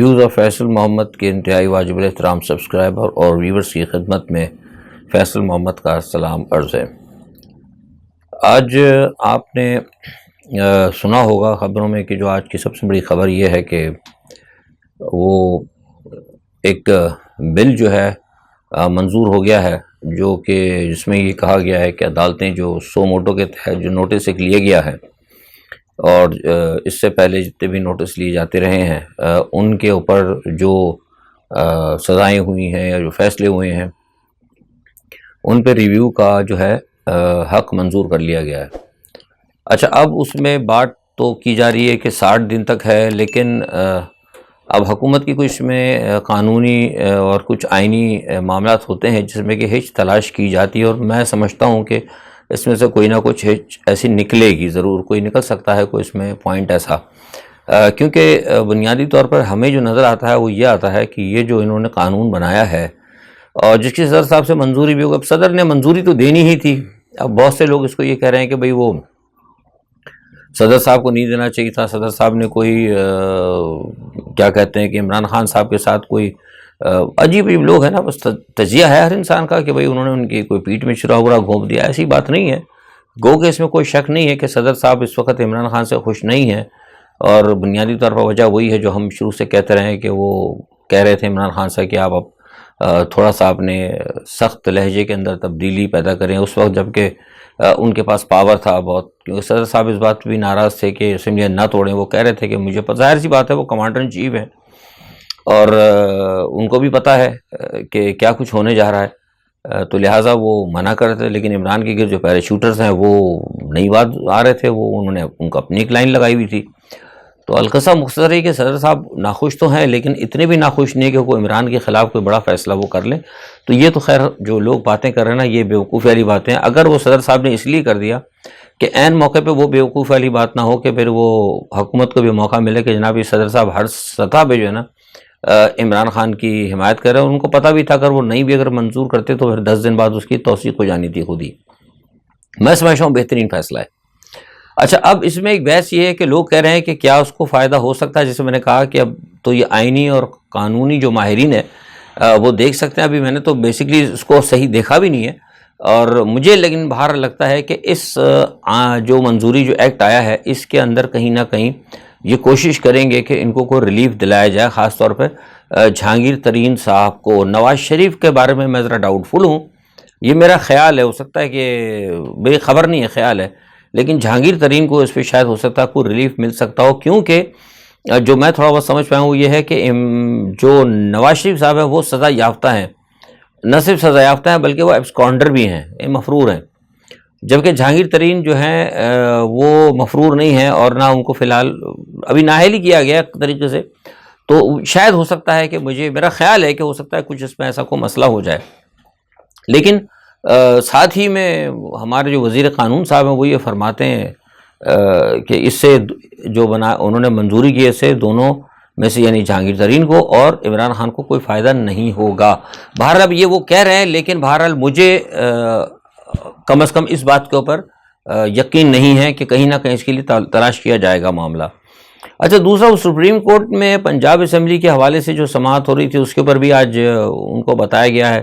Views of Faisal محمد کے انتہائی واجب الاحترام سبسکرائبر اور ویورز کی خدمت میں فیصل محمد کا سلام عرض ہے۔ آج آپ نے سنا ہوگا خبروں میں کہ جو آج کی سب سے بڑی خبر یہ ہے کہ وہ ایک بل جو ہے منظور ہو گیا ہے، جو کہ جس میں یہ کہا گیا ہے کہ عدالتیں جو سو موٹو کے تحت جو نوٹس ایک لیا گیا ہے اور اس سے پہلے جتنے بھی نوٹس لیے جاتے رہے ہیں ان کے اوپر جو سزائیں ہوئی ہیں یا جو فیصلے ہوئے ہیں ان پہ ریویو کا جو ہے حق منظور کر لیا گیا ہے۔ اچھا، اب اس میں بات تو کی جا رہی ہے کہ 60 دن تک ہے، لیکن اب حکومت کی کچھ میں قانونی اور کچھ آئینی معاملات ہوتے ہیں جس میں کہ ہچ تلاش کی جاتی ہے، اور میں سمجھتا ہوں کہ اس میں سے کوئی نہ کچھ ہچ ایسی نکلے گی، ضرور کوئی نکل سکتا ہے کوئی اس میں پوائنٹ ایسا، کیونکہ بنیادی طور پر ہمیں جو نظر آتا ہے وہ یہ آتا ہے کہ یہ جو انہوں نے قانون بنایا ہے اور جس کی صدر صاحب سے منظوری بھی ہوگا، اب صدر نے منظوری تو دینی ہی تھی، اب بہت سے لوگ اس کو یہ کہہ رہے ہیں کہ بھئی وہ صدر صاحب کو نہیں دینا چاہیے تھا، صدر صاحب نے کوئی کیا کہتے ہیں کہ عمران خان صاحب کے ساتھ کوئی عجیب لوگ ہیں نا، بس تجزیہ ہے ہر انسان کا کہ بھئی انہوں نے ان کی کوئی پیٹھ میں چھرا ہوا گھونپ دیا، ایسی بات نہیں ہے۔ گو کہ اس میں کوئی شک نہیں ہے کہ صدر صاحب اس وقت عمران خان سے خوش نہیں ہیں، اور بنیادی طور پر وجہ وہی ہے جو ہم شروع سے کہتے رہے ہیں کہ وہ کہہ رہے تھے عمران خان سے کہ آپ اب تھوڑا سا اپنے سخت لہجے کے اندر تبدیلی پیدا کریں، اس وقت جب کہ ان کے پاس پاور تھا بہت، کیونکہ صدر صاحب اس بات پہ بھی ناراض تھے کہ اسمبلی نہ توڑیں، وہ کہہ رہے تھے کہ مجھے ظاہر سی بات ہے وہ کمانڈر ان چیف ہیں اور ان کو بھی پتہ ہے کہ کیا کچھ ہونے جا رہا ہے، تو لہٰذا وہ منع کر رہے تھے، لیکن عمران کے گرد جو پیراشوٹرز ہیں وہ نئی بات آ رہے تھے، وہ انہوں نے ان کو اپنی ایک لائن لگائی ہوئی تھی۔ تو القصہ مختصر ہے کہ صدر صاحب ناخوش تو ہیں، لیکن اتنے بھی ناخوش نہیں ہے کہ وہ عمران کے خلاف کوئی بڑا فیصلہ وہ کر لیں۔ تو یہ تو خیر جو لوگ باتیں کر رہے ہیں نا، یہ بیوقوفی والی باتیں ہیں۔ اگر وہ صدر صاحب نے اس لیے کر دیا کہ عین موقع پہ وہ بیوقوفی والی بات نہ ہو کہ پھر وہ حکومت کو بھی موقع ملے کہ جناب یہ صدر صاحب ہر سطح پہ جو ہے نا عمران خان کی حمایت کر رہے ہیں، ان کو پتہ بھی تھا اگر وہ نہیں بھی اگر منظور کرتے تو پھر 10 دن بعد اس کی توثیق ہو جانی تھی خود ہی۔ میں سمجھتا ہوں بہترین فیصلہ ہے۔ اچھا، اب اس میں ایک بحث یہ ہے کہ لوگ کہہ رہے ہیں کہ کیا اس کو فائدہ ہو سکتا ہے، جیسے میں نے کہا کہ اب تو یہ آئینی اور قانونی جو ماہرین ہیں وہ دیکھ سکتے ہیں، ابھی میں نے تو بیسکلی اس کو صحیح دیکھا بھی نہیں ہے، اور مجھے لیکن باہر لگتا ہے کہ اس جو منظوری جو ایکٹ آیا ہے اس کے اندر کہیں نہ کہیں یہ کوشش کریں گے کہ ان کو کوئی ریلیف دلایا جائے، خاص طور پہ جہانگیر ترین صاحب کو۔ نواز شریف کے بارے میں ذرا ڈاؤٹ فل ہوں، یہ میرا خیال ہے، ہو سکتا ہے کہ بے خبر نہیں ہے، خیال ہے، لیکن جہانگیر ترین کو اس پہ شاید ہو سکتا ہے کوئی ریلیف مل سکتا ہو، کیونکہ جو میں تھوڑا بہت سمجھ پایا ہوں وہ یہ ہے کہ جو نواز شریف صاحب ہیں وہ سزا یافتہ ہیں، نہ صرف سزا یافتہ ہیں بلکہ وہ ایبسکانڈر بھی ہیں، مفرور ہیں، جبکہ جہانگیر ترین جو ہیں وہ مفرور نہیں ہیں اور نہ ان کو فی الحال ابھی نااہل ہی کیا گیا ایک طریقے سے۔ تو شاید ہو سکتا ہے کہ میرا خیال ہے کہ ہو سکتا ہے کچھ اس میں ایسا کوئی مسئلہ ہو جائے، لیکن ساتھ ہی میں ہمارے جو وزیر قانون صاحب ہیں وہ یہ فرماتے ہیں کہ اس سے جو انہوں نے منظوری کی، اس سے دونوں میں سے یعنی جہانگیر ترین کو اور عمران خان کو کوئی فائدہ نہیں ہوگا۔ بہرحال اب یہ وہ کہہ رہے ہیں، لیکن بہرحال مجھے کم از کم اس بات کے اوپر یقین نہیں ہے کہ کہیں نہ کہیں اس کے لیے تلاش کیا جائے گا معاملہ۔ اچھا، دوسرا وہ سپریم کورٹ میں پنجاب اسمبلی کے حوالے سے جو سماعت ہو رہی تھی اس کے اوپر بھی آج ان کو بتایا گیا ہے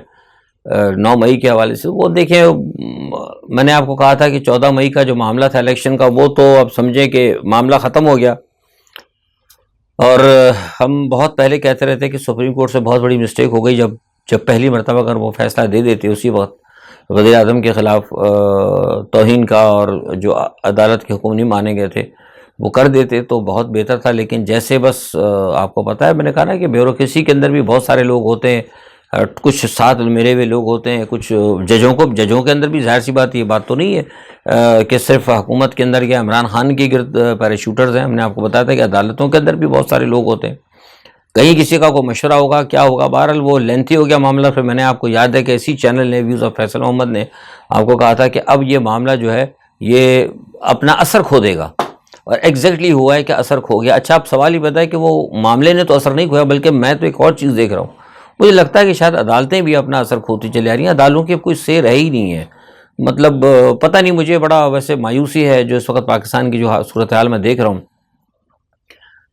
9 مئی کے حوالے سے۔ وہ دیکھیں، میں نے آپ کو کہا تھا کہ 14 مئی کا جو معاملہ تھا الیکشن کا وہ تو اب سمجھیں کہ معاملہ ختم ہو گیا، اور ہم بہت پہلے کہتے رہتے کہ سپریم کورٹ سے بہت بڑی مسٹیک ہو گئی جب پہلی مرتبہ اگر وہ فیصلہ دے دیتے اسی وقت وزیر اعظم کے خلاف توہین کا، اور جو عدالت کے حکم نہیں مانے گئے تھے وہ کر دیتے تو بہت بہتر تھا، لیکن جیسے بس آپ کو پتہ ہے میں نے کہا نا کہ بیوروکریسی کے اندر بھی بہت سارے لوگ ہوتے ہیں، کچھ ساتھ میرے ہوئے لوگ ہوتے ہیں، کچھ ججوں کے اندر بھی ظاہر سی بات یہ بات تو نہیں ہے کہ صرف حکومت کے اندر یا عمران خان کے گرد پیراشوٹرز ہیں، ہم نے آپ کو بتایا تھا کہ عدالتوں کے اندر بھی بہت سارے لوگ ہوتے ہیں، کہیں کسی کا کوئی مشورہ ہوگا کیا ہوگا، بہرحال وہ لینتھی ہو گیا معاملہ۔ پھر میں نے آپ کو یاد ہے کہ اسی چینل نے ویوز آف فیصل محمد نے آپ کو کہا تھا کہ اب یہ معاملہ جو ہے یہ اپنا اثر کھو دے گا، اور ایگزیکٹلی ہوا ہے کہ اثر کھو گیا۔ اچھا، اب سوال یہ بتائے کہ وہ معاملے نے تو اثر نہیں کھویا، بلکہ میں تو ایک اور چیز دیکھ رہا ہوں، مجھے لگتا ہے کہ شاید عدالتیں بھی اپنا اثر کھوتی چلی آ رہی ہیں، عدالتوں کی اب کوئی سیر رہ ہی نہیں ہے، مطلب پتہ نہیں، مجھے بڑا ویسے مایوسی ہے جو اس وقت پاکستان کی جو صورتحال میں دیکھ رہا ہوں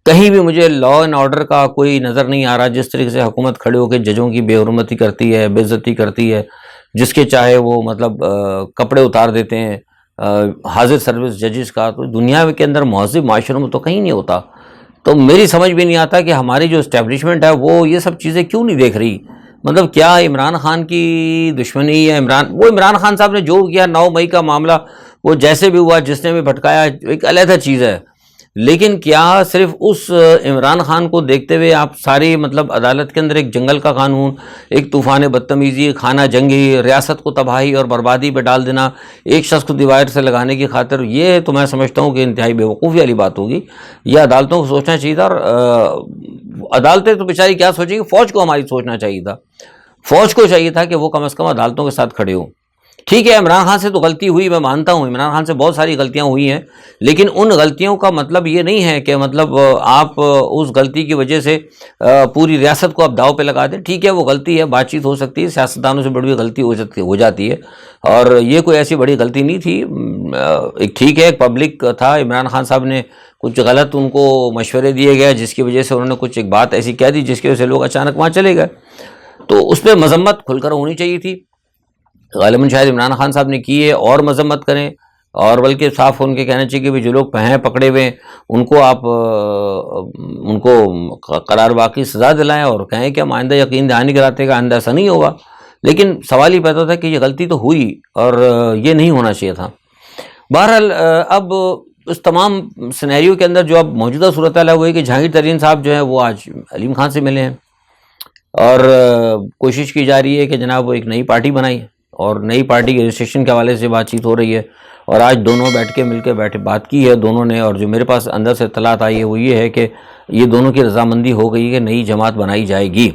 کہیں بھی مجھے لا اینڈ آرڈر کا کوئی نظر نہیں آ رہا. جس طریقے سے حکومت کھڑے ہو کے ججوں کی بے حرمتی کرتی ہے, بے عزتی کرتی ہے, جس کے چاہے وہ مطلب کپڑے اتار دیتے ہیں حاضر سروس ججز کا, تو دنیا کے اندر مہذب معاشروں میں تو کہیں نہیں ہوتا. تو میری سمجھ بھی نہیں آتا کہ ہماری جو اسٹیبلشمنٹ ہے وہ یہ سب چیزیں کیوں نہیں دیکھ رہی. مطلب کیا عمران خان کی دشمنی ہے؟ عمران خان صاحب نے جو کیا 9 مئی کا معاملہ وہ جیسے بھی ہوا, جس نے بھی بھٹکایا, ایک علیحدہ چیز ہے. لیکن کیا صرف اس عمران خان کو دیکھتے ہوئے آپ ساری مطلب عدالت کے اندر ایک جنگل کا قانون, ایک طوفان بدتمیزی, خانہ جنگی, ریاست کو تباہی اور بربادی پہ ڈال دینا ایک شخص کو دیوار سے لگانے کی خاطر, یہ تو میں سمجھتا ہوں کہ انتہائی بیوقوفی والی بات ہوگی. یہ عدالتوں کو سوچنا چاہیے تھا. اور عدالتیں تو بیچاری کیا سوچیں گی, فوج کو ہماری سوچنا چاہیے تھا. فوج کو چاہیے تھا کہ وہ کم از کم عدالتوں کے ساتھ کھڑے ہوں. ٹھیک ہے, عمران خان سے تو غلطی ہوئی, میں مانتا ہوں عمران خان سے بہت ساری غلطیاں ہوئی ہیں, لیکن ان غلطیوں کا مطلب یہ نہیں ہے کہ مطلب آپ اس غلطی کی وجہ سے پوری ریاست کو آپ داؤ پہ لگا دیں. ٹھیک ہے, وہ غلطی ہے, بات چیت ہو سکتی ہے, سیاستدانوں سے بڑی غلطی ہو جاتی ہے, اور یہ کوئی ایسی بڑی غلطی نہیں تھی. ایک ٹھیک ہے, ایک پبلک تھا, عمران خان صاحب نے کچھ غلط ان کو مشورے دیے گئے جس کی وجہ سے انہوں نے کچھ ایک بات ایسی کہہ دی جس کی وجہ سے لوگ اچانک وہاں چلے گئے. تو اس پہ مذمت کھل کر ہونی چاہیے تھی. غالباً شاید عمران خان صاحب نے کی ہے, اور مذمت کریں, اور بلکہ صاف ان کے کہنا چاہیے کہ جو لوگ ہیں پکڑے ہوئے ان کو آپ ان کو قرار باقی سزا دلائیں اور کہیں کہ ہم آئندہ یقین دہانی کراتے گا, آئندہ ایسا نہیں ہوگا. لیکن سوال ہی پیدا ہوتا ہے کہ یہ غلطی تو ہوئی اور یہ نہیں ہونا چاہیے تھا. بہرحال اب اس تمام سینیریو کے اندر جو اب موجودہ صورتحال ہے وہ ہے کہ جہانگیر ترین صاحب جو ہیں وہ آج علیم خان سے ملے ہیں, اور کوشش کی جا رہی ہے کہ جناب وہ ایک نئی پارٹی بنائی, اور نئی پارٹی کے رجسٹریشن کے حوالے سے بات چیت ہو رہی ہے. اور آج دونوں مل کے بات کی ہے دونوں نے, اور جو میرے پاس اندر سے اطلاعات آئی ہے وہ یہ ہے کہ یہ دونوں کی رضامندی ہو گئی کہ نئی جماعت بنائی جائے گی.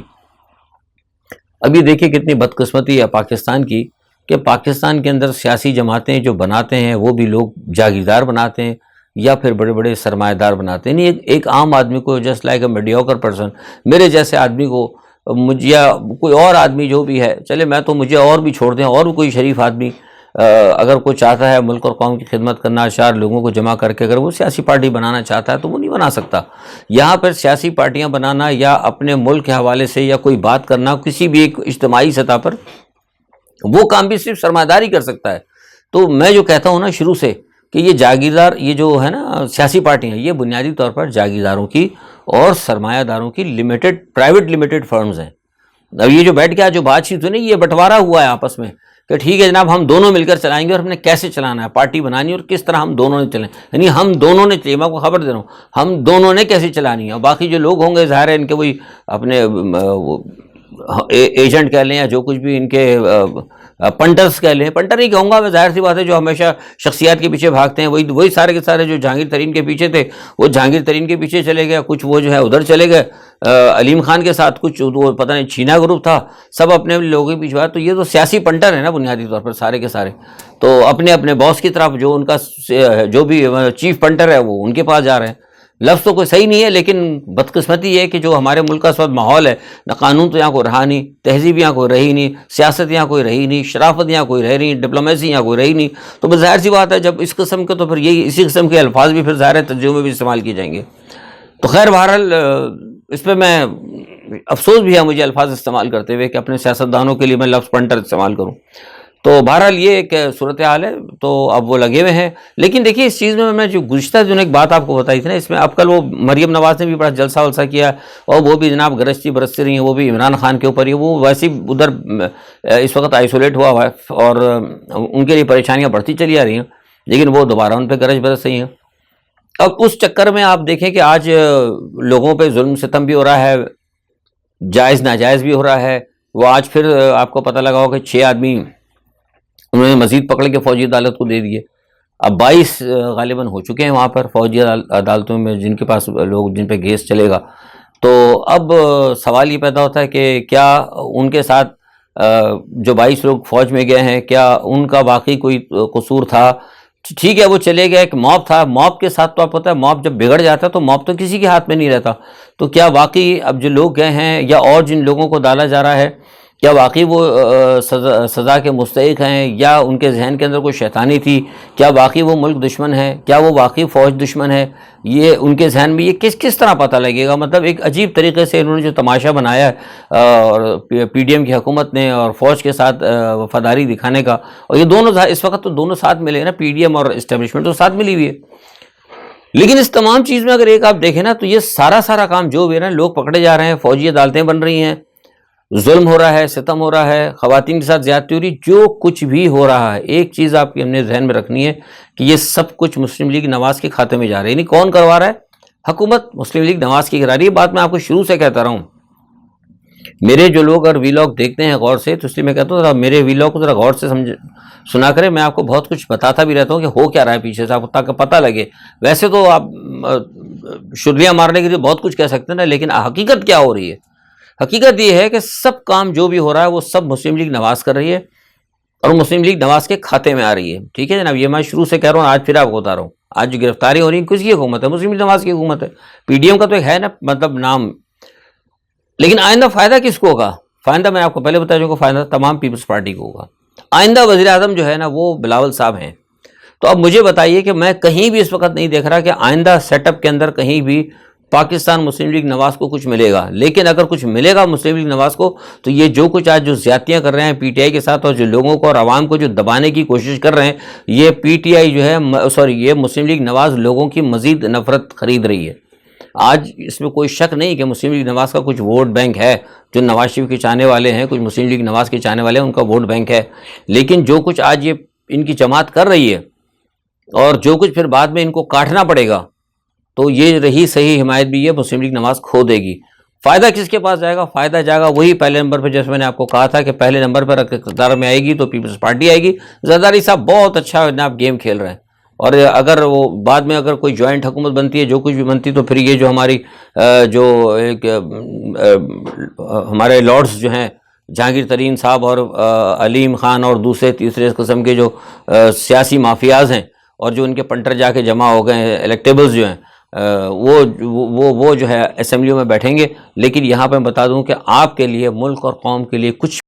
ابھی دیکھیں کتنی بدقسمتی ہے پاکستان کی کہ پاکستان کے اندر سیاسی جماعتیں جو بناتے ہیں وہ بھی لوگ جاگیردار بناتے ہیں یا پھر بڑے بڑے سرمایہ دار بناتے ہیں. نہیں, ایک عام آدمی کو, just like a mediocre person, میرے جیسے آدمی کو, مجھے یا کوئی اور آدمی جو بھی ہے, چلے میں تو مجھے اور بھی چھوڑ دیں, اور کوئی شریف آدمی اگر کوئی چاہتا ہے ملک اور قوم کی خدمت کرنا, 4 لوگوں کو جمع کر کے اگر وہ سیاسی پارٹی بنانا چاہتا ہے تو وہ نہیں بنا سکتا. یہاں پر سیاسی پارٹیاں بنانا یا اپنے ملک کے حوالے سے یا کوئی بات کرنا کسی بھی ایک اجتماعی سطح پر, وہ کام بھی صرف سرمایہ داری کر سکتا ہے. تو میں جو کہتا ہوں نا شروع سے کہ یہ جاگیردار, یہ جو ہے نا سیاسی پارٹیاں, یہ بنیادی طور پر جاگیرداروں کی اور سرمایہ داروں کی پرائیویٹ لمیٹڈ فرمز ہیں. اب یہ جو بیٹھ کے جو بات چیت ہوئی نا, یہ بٹوارا ہوا ہے آپس میں کہ ٹھیک ہے جناب ہم دونوں مل کر چلائیں گے, اور ہم نے کیسے چلانا ہے, پارٹی بنانی اور کس طرح ہم دونوں نے چلیں, یعنی ہم دونوں نے, میں آپ کو خبر دے رہا ہوں, ہم دونوں نے کیسے چلانی ہے. اور باقی جو لوگ ہوں گے ظاہر ہے ان کے وہی اپنے ایجنٹ کہہ لیں یا جو کچھ بھی ان کے پنٹرز کہہ لیں, پنٹر ہی کہوں گا میں, ظاہر سی بات ہے, جو ہمیشہ شخصیات کے پیچھے بھاگتے ہیں وہی سارے کے سارے جو جہانگیر ترین کے پیچھے تھے وہ جہانگیر ترین کے پیچھے چلے گئے, کچھ وہ جو ہے ادھر چلے گئے علیم خان کے ساتھ, کچھ وہ پتہ نہیں چھینا گروپ تھا, سب اپنے لوگوں کے پیچھے. تو یہ تو سیاسی پنٹر ہے نا بنیادی طور پر سارے کے سارے, تو اپنے اپنے باس کی طرف جو ان کا جو بھی چیف پنٹر ہے وہ ان کے پاس جا رہے ہیں. لفظ تو کوئی صحیح نہیں ہے, لیکن بدقسمتی یہ ہے کہ جو ہمارے ملک کا اس وقت ماحول ہے, نہ قانون تو یہاں کوئی رہا نہیں, تہذیب یہاں کوئی رہی نہیں, سیاست یہاں کوئی رہی نہیں, شرافت یہاں کوئی رہی نہیں, ڈپلومیسی یہاں کوئی رہی نہیں. تو بس ظاہر سی بات ہے جب اس قسم کے, تو پھر یہی اسی قسم کے الفاظ بھی پھر ظاہر ترجمے میں بھی استعمال کیے جائیں گے. تو خیر بہرحال اس پہ میں افسوس بھی ہے مجھے الفاظ استعمال کرتے ہوئے کہ اپنے سیاستدانوں کے لیے میں لفظ پنٹر استعمال کروں. تو بہرحال یہ ایک صورتحال ہے, تو اب وہ لگے ہوئے ہیں. لیکن دیکھیے اس چیز میں جو گزشتہ جو ایک بات آپ کو بتائی تھی نا, اس میں اب کل وہ مریم نواز نے بھی بڑا جلسہ ولسہ کیا, اور وہ بھی جناب گرجتی برستی رہی ہیں, وہ بھی عمران خان کے اوپر ہی, وہ ویسے ہی ادھر اس وقت آئسولیٹ ہوا ہے اور ان کے لیے پریشانیاں بڑھتی چلی آ رہی ہیں, لیکن وہ دوبارہ ان پہ گرج برس رہی ہیں. اب اس چکر میں آپ دیکھیں کہ آج لوگوں پہ ظلم ستم بھی ہو رہا ہے, جائز ناجائز بھی ہو رہا ہے. وہ آج پھر آپ کو پتہ لگا ہو کہ 6 آدمی انہوں نے مزید پکڑ کے فوجی عدالت کو دے دیے. اب 22 غالباً ہو چکے ہیں وہاں پر فوجی عدالتوں میں جن کے پاس لوگ جن پہ کیس چلے گا. تو اب سوال یہ پیدا ہوتا ہے کہ کیا ان کے ساتھ جو 22 لوگ فوج میں گئے ہیں کیا ان کا واقعی کوئی قصور تھا؟ ٹھیک ہے وہ چلے گئے, ایک موب تھا, موب کے ساتھ تو آپ پتہ ہے موب جب بگڑ جاتا ہے تو موب تو کسی کے ہاتھ میں نہیں رہتا. تو کیا واقعی اب جو لوگ گئے ہیں یا اور جن لوگوں کو ڈالا جا رہا ہے کیا واقعی وہ سزا کے مستحق ہیں، یا ان کے ذہن کے اندر کوئی شیطانی تھی؟ کیا واقعی وہ ملک دشمن ہے؟ کیا وہ واقعی فوج دشمن ہے؟ یہ ان کے ذہن میں یہ کس طرح پتہ لگے گا؟ مطلب ایک عجیب طریقے سے انہوں نے جو تماشا بنایا ہے اور پی ڈی ایم کی حکومت نے اور فوج کے ساتھ وفاداری دکھانے کا، اور یہ دونوں اس وقت تو دونوں ساتھ ملے ہیں نا، پی ڈی ایم اور اسٹیبلشمنٹ تو ساتھ ملی ہوئی ہے. لیکن اس تمام چیز میں اگر ایک آپ دیکھیں نا، تو یہ سارا کام جو بھی ہے نا، لوگ پکڑے جا رہے ہیں، فوجی عدالتیں بن رہی ہیں، ظلم ہو رہا ہے، ستم ہو رہا ہے، خواتین کے ساتھ زیادتی ہو رہی، جو کچھ بھی ہو رہا ہے، ایک چیز آپ کی ہم نے ذہن میں رکھنی ہے کہ یہ سب کچھ مسلم لیگ نواز کے کھاتے میں جا رہا ہے. یعنی کون کروا رہا ہے؟ حکومت مسلم لیگ نواز کی کرا رہی ہے. بات میں آپ کو شروع سے کہتا رہا ہوں. میرے جو لوگ اگر وی لاگ دیکھتے ہیں غور سے، تو اس لیے میں کہتا ہوں ذرا میرے وی لاگ کو ذرا غور سے سنا کریں. میں آپ کو بہت کچھ بتاتا بھی رہتا ہوں کہ ہو کیا رہا ہے پیچھے سے، آپ کو تاکہ پتہ لگے. ویسے تو آپ شریاں مارنے کے لیے بہت کچھ کہہ سکتے ہیں نا، لیکن حقیقت کیا ہو رہی ہے؟ حقیقت یہ ہے کہ سب کام جو بھی ہو رہا ہے وہ سب مسلم لیگ نواز کر رہی ہے، اور مسلم لیگ نواز کے کھاتے میں آ رہی ہے. ٹھیک ہے جناب، یہ میں شروع سے کہہ رہا ہوں، آج پھر آپ کو بتا رہا ہوں. آج جو گرفتاری ہو رہی ہے کس کی حکومت ہے؟ مسلم لیگ نواز کی حکومت ہے. پی ڈی ایم کا تو ایک ہے نا مطلب نام، لیکن آئندہ فائدہ کس کو ہوگا؟ فائدہ میں آپ کو پہلے بتا چکا، فائدہ تمام پیپلز پارٹی کو ہوگا. آئندہ وزیر اعظم جو ہے نا وہ بلاول صاحب ہیں. تو اب مجھے بتائیے کہ میں کہیں بھی اس وقت نہیں دیکھ رہا کہ آئندہ سیٹ اپ کے اندر کہیں بھی پاکستان مسلم لیگ نواز کو کچھ ملے گا. لیکن اگر کچھ ملے گا مسلم لیگ نواز کو، تو یہ جو کچھ آج جو زیادتیاں کر رہے ہیں پی ٹی آئی کے ساتھ، اور جو لوگوں کو اور عوام کو جو دبانے کی کوشش کر رہے ہیں، یہ پی ٹی آئی جو ہے یہ مسلم لیگ نواز لوگوں کی مزید نفرت خرید رہی ہے. آج اس میں کوئی شک نہیں کہ مسلم لیگ نواز کا کچھ ووٹ بینک ہے. جو نواز شریف کے چاہنے والے ہیں، کچھ مسلم لیگ نواز کے چاہنے والے ہیں، ان کا ووٹ بینک ہے. لیکن جو کچھ آج یہ ان کی جماعت کر رہی ہے، اور جو کچھ پھر بعد میں ان کو کاٹنا پڑے گا، تو یہ رہی صحیح حمایت بھی یہ مسلم لیگ نواز کھو دے گی. فائدہ کس کے پاس جائے گا؟ فائدہ جائے گا وہی پہلے نمبر پہ، جیسے میں نے آپ کو کہا تھا کہ پہلے نمبر پر اقتدار میں آئے گی تو پیپلز پارٹی آئے گی. زرداری صاحب بہت اچھا جناب گیم کھیل رہے ہیں، اور اگر وہ بعد میں اگر کوئی جوائنٹ حکومت بنتی ہے، جو کچھ بھی بنتی، تو پھر یہ جو ہماری جو ایک ہمارے لارڈز جو ہیں جہانگیر ترین صاحب اور علیم خان اور دوسرے تیسرے قسم کے جو سیاسی مافیاز ہیں، اور جو ان کے پنٹر جا کے جمع ہو گئے ہیں، الیکٹیبلز جو ہیں، وہ جو ہے اسمبلیوں میں بیٹھیں گے. لیکن یہاں پہ میں بتا دوں کہ آپ کے لیے، ملک اور قوم کے لیے کچھ